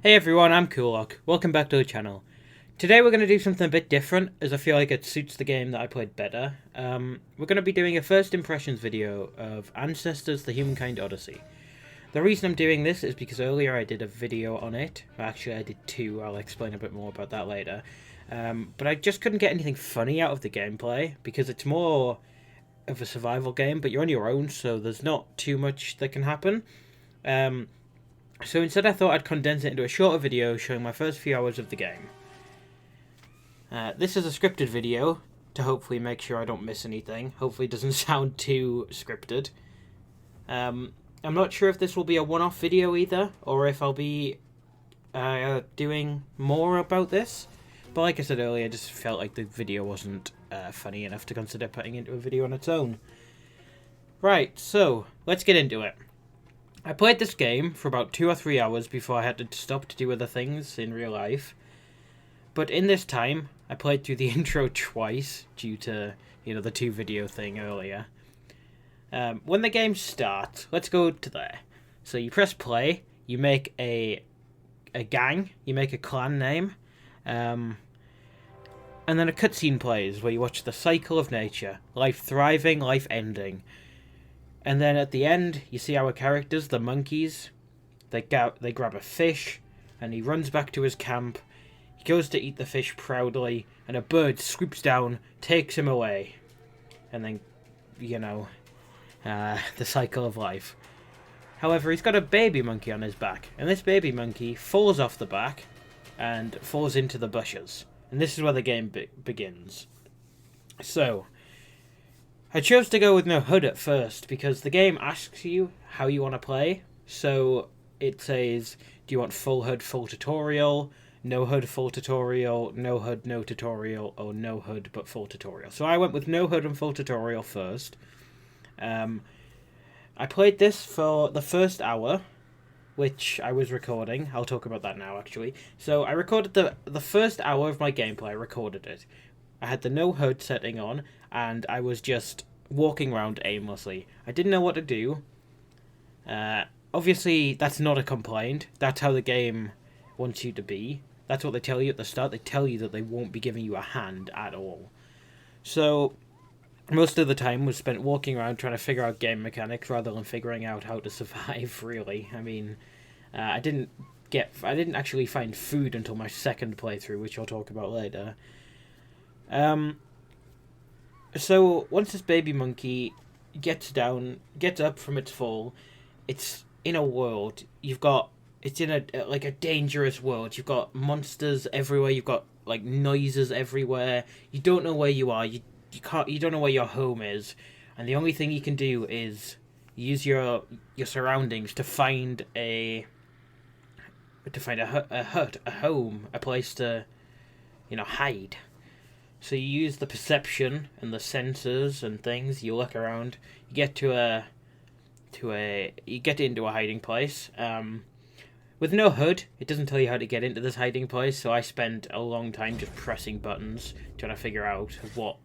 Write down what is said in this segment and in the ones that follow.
Hey everyone, I'm Kulok. Welcome back to the channel. Today we're going to do something a bit different, as I feel like it suits the game that I played better. We're going to be doing a first impressions video of Ancestors: The Humankind Odyssey. The reason I'm doing this is because earlier I did a video on it. Well, actually, I did two. I'll explain a bit more about that later. But I just couldn't get anything funny out of the gameplay, because it's more of a survival game, but you're on your own, so there's not too much that can happen. So instead I thought I'd condense it into a shorter video showing my first few hours of the game. This is a scripted video to hopefully make sure I don't miss anything. Hopefully it doesn't sound too scripted. I'm not sure if this will be a one-off video either, or if I'll be doing more about this. But like I said earlier, I just felt like the video wasn't funny enough to consider putting into a video on its own. Right, so let's get into it. I played this game for about 2 or 3 hours before I had to stop to do other things in real life. But in this time, I played through the intro twice due to, the 2 video thing earlier. When the game starts, let's go to there. So you press play, you make a gang, you make a clan name, and then a cutscene plays where you watch the cycle of nature, life thriving, life ending. And then at the end, you see our characters, the monkeys. They grab a fish, and he runs back to his camp. He goes to eat the fish proudly, and a bird swoops down, takes him away. And then, the cycle of life. However, he's got a baby monkey on his back, and this baby monkey falls off the back and falls into the bushes. And this is where the game begins. So, I chose to go with no HUD at first because the game asks you how you want to play. So it says, do you want full HUD, full tutorial, no HUD, full tutorial, no HUD, no tutorial, or no HUD but full tutorial. So I went with no HUD and full tutorial first. I played this for the first hour, which I was recording. I'll talk about that now, actually. So I recorded the first hour of my gameplay. I recorded it. I had the no HUD setting on, and I was just walking around aimlessly. I didn't know what to do. Obviously, that's not a complaint. That's how the game wants you to be. That's what they tell you at the start. They tell you that they won't be giving you a hand at all. So, most of the time was spent walking around trying to figure out game mechanics rather than figuring out how to survive, really. I mean, I didn't actually find food until my second playthrough, which I'll talk about later. So once this baby monkey gets up from its fall, it's in a world. It's in a dangerous world. You've got monsters everywhere. You've got noises everywhere. You don't know where you are. You don't know where your home is, and the only thing you can do is use your surroundings to find a hut, a home, a place to hide. So you use the perception and the sensors and things. You look around. You get into a hiding place. With no HUD, it doesn't tell you how to get into this hiding place. So I spent a long time just pressing buttons trying to figure out what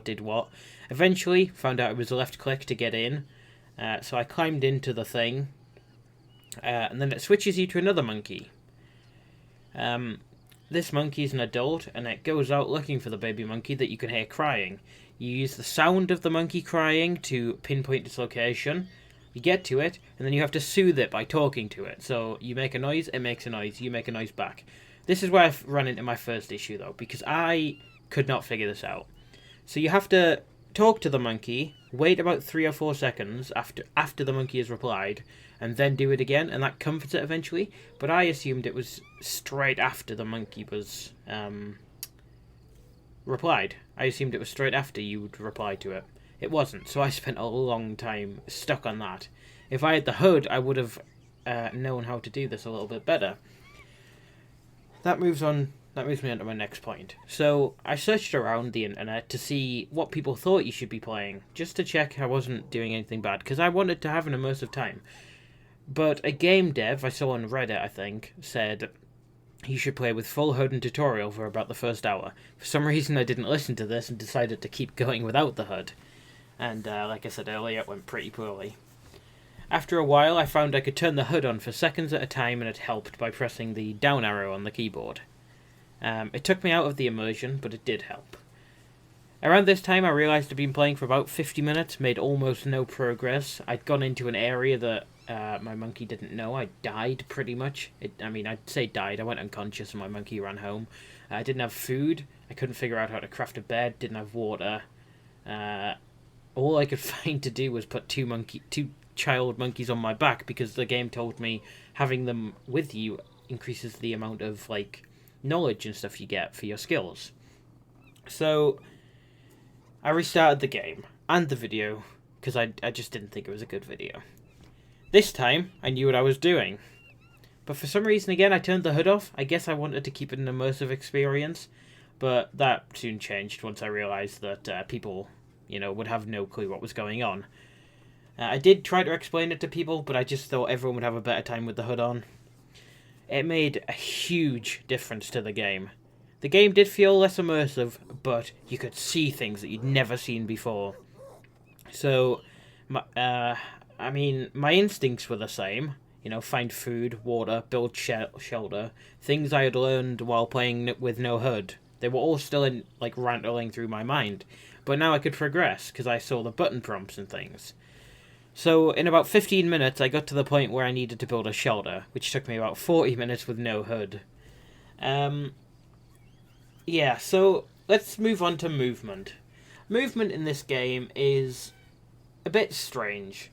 did what. Eventually, found out it was left click to get in. So I climbed into the thing, and then it switches you to another monkey. This monkey's an adult, and it goes out looking for the baby monkey that you can hear crying. You use the sound of the monkey crying to pinpoint its location. You get to it, and then you have to soothe it by talking to it. So you make a noise, it makes a noise, you make a noise back. This is where I've run into my first issue, though, because I could not figure this out. So you have to talk to the monkey, wait about 3 or 4 seconds after the monkey has replied, and then do it again, and that comforts it eventually. But I assumed it was straight after the monkey was replied. I assumed it was straight after you would reply to it. It wasn't, so I spent a long time stuck on that. If I had the HUD, I would have known how to do this a little bit better. That moves me on to my next point. So I searched around the internet to see what people thought you should be playing, just to check I wasn't doing anything bad, because I wanted to have an immersive time. But a game dev I saw on Reddit, I think, said you should play with full HUD and tutorial for about the first hour. For some reason I didn't listen to this and decided to keep going without the HUD. And like I said earlier, it went pretty poorly. After a while, I found I could turn the HUD on for seconds at a time, and it helped by pressing the down arrow on the keyboard. It took me out of the immersion, but it did help. Around this time, I realised I'd been playing for about 50 minutes, made almost no progress. I'd gone into an area that my monkey didn't know. I died, pretty much. I'd say died. I went unconscious and my monkey ran home. I didn't have food. I couldn't figure out how to craft a bed. Didn't have water. All I could find to do was put two child monkeys on my back, because the game told me having them with you increases the amount of knowledge and stuff you get for your skills. So I restarted the game and the video because I just didn't think it was a good video. This time I knew what I was doing, but for some reason again I turned the HUD off. I guess I wanted to keep it an immersive experience, but that soon changed once I realised that people would have no clue what was going on. I did try to explain it to people, but I just thought everyone would have a better time with the HUD on. It made a huge difference to the game. The game did feel less immersive, but you could see things that you'd never seen before. So, my instincts were the same. Find food, water, build shelter. Things I had learned while playing with no HUD. They were all still rattling through my mind. But now I could progress, because I saw the button prompts and things. So, in about 15 minutes, I got to the point where I needed to build a shelter, which took me about 40 minutes with no HUD. Yeah, so let's move on to movement. Movement in this game is a bit strange.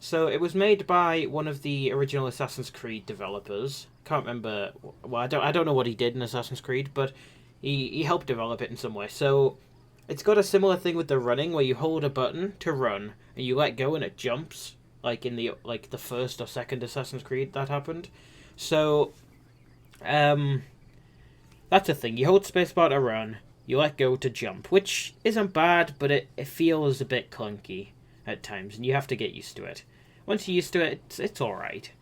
So, it was made by one of the original Assassin's Creed developers. Can't remember, well, I don't know what he did in Assassin's Creed, but he helped develop it in some way. So, it's got a similar thing with the running, where you hold a button to run, and you let go and it jumps, like in the first or second Assassin's Creed that happened. So, that's a thing. You hold spacebar to run, you let go to jump, which isn't bad, but it feels a bit clunky at times, and you have to get used to it. Once you're used to it, it's alright.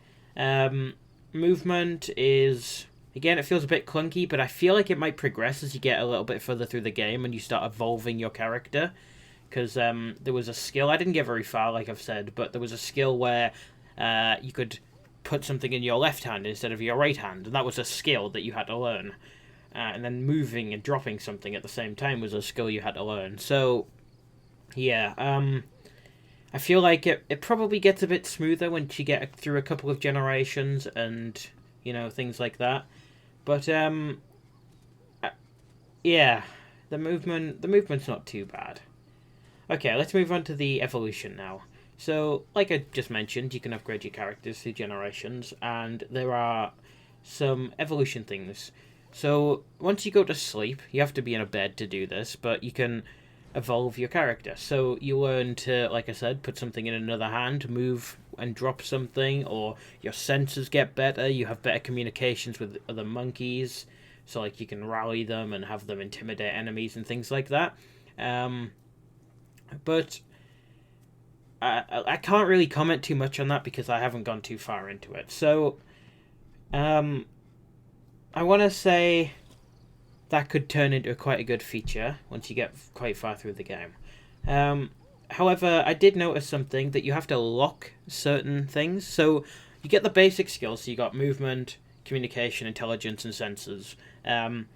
Movement is... Again, it feels a bit clunky, but I feel like it might progress as you get a little bit further through the game and you start evolving your character. Because there was a skill, I didn't get very far, like I've said, but there was a skill where you could put something in your left hand instead of your right hand, and that was a skill that you had to learn. And then moving and dropping something at the same time was a skill you had to learn. So, yeah, I feel like it probably gets a bit smoother once you get through a couple of generations and, things like that. But, yeah, the movement's not too bad. Okay, let's move on to the evolution now. So, like I just mentioned, you can upgrade your characters through generations, and there are some evolution things. So, once you go to sleep, you have to be in a bed to do this, but you can evolve your character. So, you learn to, like I said, put something in another hand, move and drop something, or your senses get better, you have better communications with other monkeys, so you can rally them and have them intimidate enemies and things like that. But I can't really comment too much on that because I haven't gone too far into it. So, I want to say that could turn into quite a good feature once you get quite far through the game. However, I did notice something, that you have to lock certain things. So you get the basic skills, so you got movement, communication, intelligence, and senses. And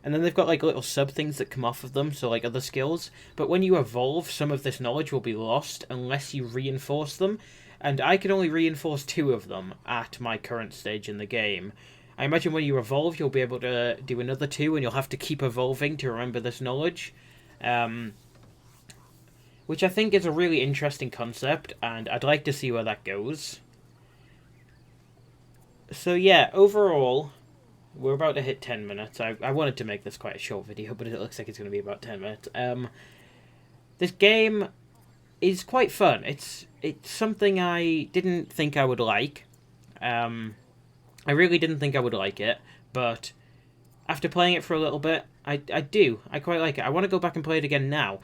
then they've got little sub things that come off of them, so other skills. But when you evolve, some of this knowledge will be lost unless you reinforce them. And I can only reinforce 2 of them at my current stage in the game. I imagine when you evolve, you'll be able to do another 2, and you'll have to keep evolving to remember this knowledge. Which I think is a really interesting concept, and I'd like to see where that goes. So yeah, overall, we're about to hit 10 minutes. I wanted to make this quite a short video, but it looks like it's going to be about 10 minutes. This game is quite fun. It's something I didn't think I would like. I really didn't think I would like it, but after playing it for a little bit, I do. I quite like it. I want to go back and play it again now.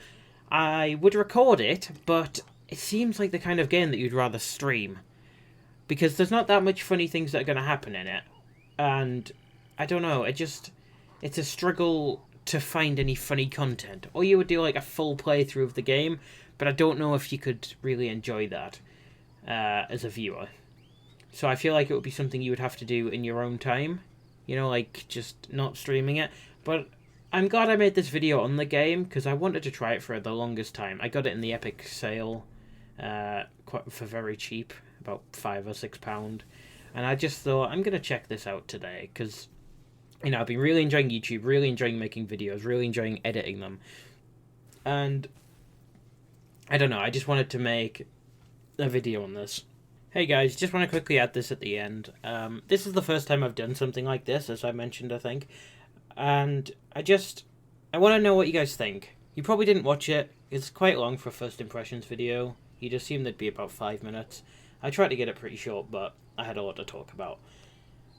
I would record it, but it seems like the kind of game that you'd rather stream. Because there's not that much funny things that are going to happen in it. And, I don't know, it's a struggle to find any funny content. Or you would do a full playthrough of the game, but I don't know if you could really enjoy that. as a viewer. So I feel like it would be something you would have to do in your own time. You know, like, just not streaming it. But I'm glad I made this video on the game, because I wanted to try it for the longest time. I got it in the Epic sale for very cheap, about £5 or £6. And I just thought, I'm going to check this out today, because, you know, I've been really enjoying YouTube, really enjoying making videos, really enjoying editing them. And, I don't know, I just wanted to make a video on this. Hey guys, just want to quickly add this at the end. This is the first time I've done something like this, as I mentioned, I think. And I want to know what you guys think. You probably didn't watch it. It's quite long for a first impressions video. You'd assume there'd be about 5 minutes. I tried to get it pretty short, but I had a lot to talk about.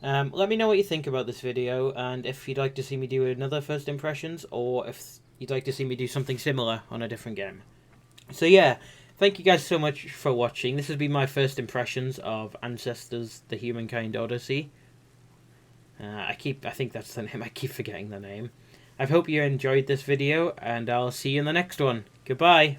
Let me know what you think about this video, and if you'd like to see me do another first impressions, or if you'd like to see me do something similar on a different game. So yeah, thank you guys so much for watching. This has been my first impressions of Ancestors: The Humankind Odyssey. I think that's the name. I keep forgetting the name. I hope you enjoyed this video, and I'll see you in the next one. Goodbye.